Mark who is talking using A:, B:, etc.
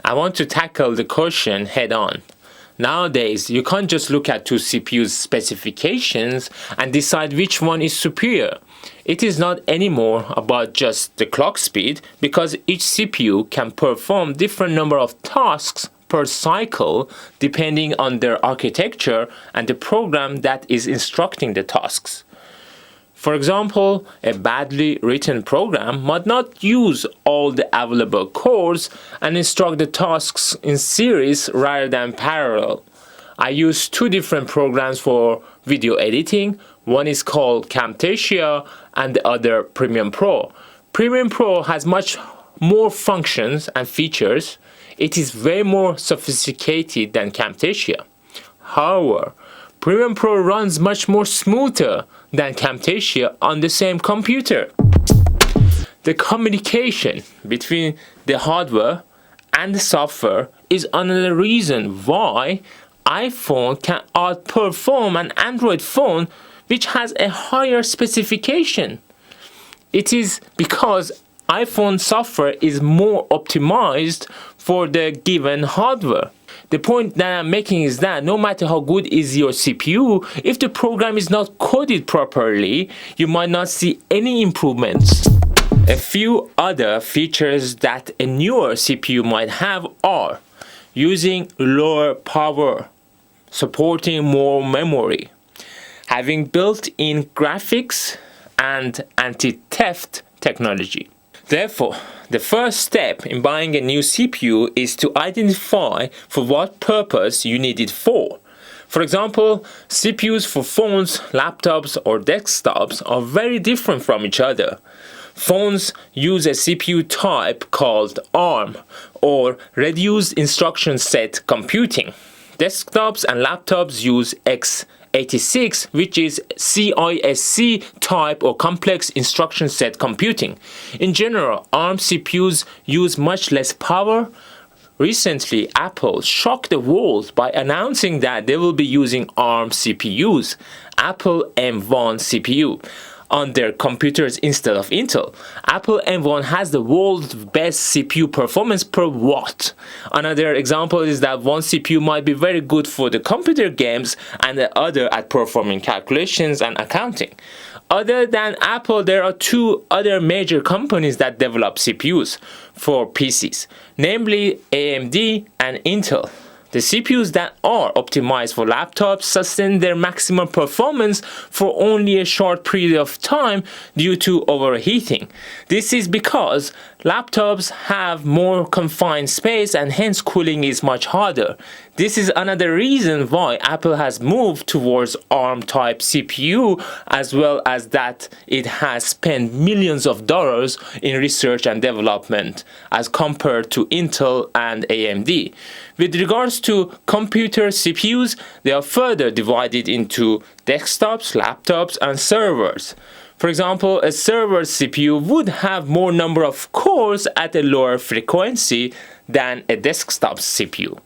A: I want to tackle the question head on. Nowadays, you can't just look at two CPU's specifications and decide which one is superior. It is not anymore about just the clock speed, because each CPU can perform different number of tasks per cycle depending on their architecture and the program that is instructing the tasks. For example, a badly written program might not use all the available cores and instruct the tasks in series rather than parallel. I use two different programs for video editing. One is called Camtasia and the other Premiere Pro. Premiere Pro has much more functions and features. It is way more sophisticated than Camtasia. However, Premiere Pro runs much more smoother than Camtasia on the same computer. The communication between the hardware and the software is another reason why iPhone can outperform an Android phone which has a higher specification. It is because iPhone software is more optimized for the given hardware. The point that I'm making is that no matter how good is your CPU, if the program is not coded properly, you might not see any improvements. A few other features that a newer CPU might have are using lower power, supporting more memory, having built-in graphics, and anti-theft technology. Therefore, the first step in buying a new CPU is to identify for what purpose you need it for. For example, CPUs for phones, laptops, or desktops are very different from each other. Phones use a CPU type called ARM, or Reduced Instruction Set Computing. Desktops and laptops use x86, which is CISC type or Complex Instruction Set Computing. In general, ARM CPUs use much less power. Recently, Apple shocked the world by announcing that they will be using ARM CPUs, Apple M1 CPU, on their computers instead of Intel. Apple M1 has the world's best CPU performance per watt. Another example is that one CPU might be very good for the computer games and the other at performing calculations and accounting. Other than Apple, there are two other major companies that develop CPUs for PCs, namely AMD and Intel. The CPUs that are optimized for laptops sustain their maximum performance for only a short period of time due to overheating. This is because laptops have more confined space and hence cooling is much harder. This is another reason why Apple has moved towards ARM type CPU, as well as that it has spent millions of dollars in research and development as compared to Intel and AMD. With regards to computer CPUs, they are further divided into desktops, laptops, and servers. For example, a server CPU would have more number of cores at a lower frequency than a desktop CPU.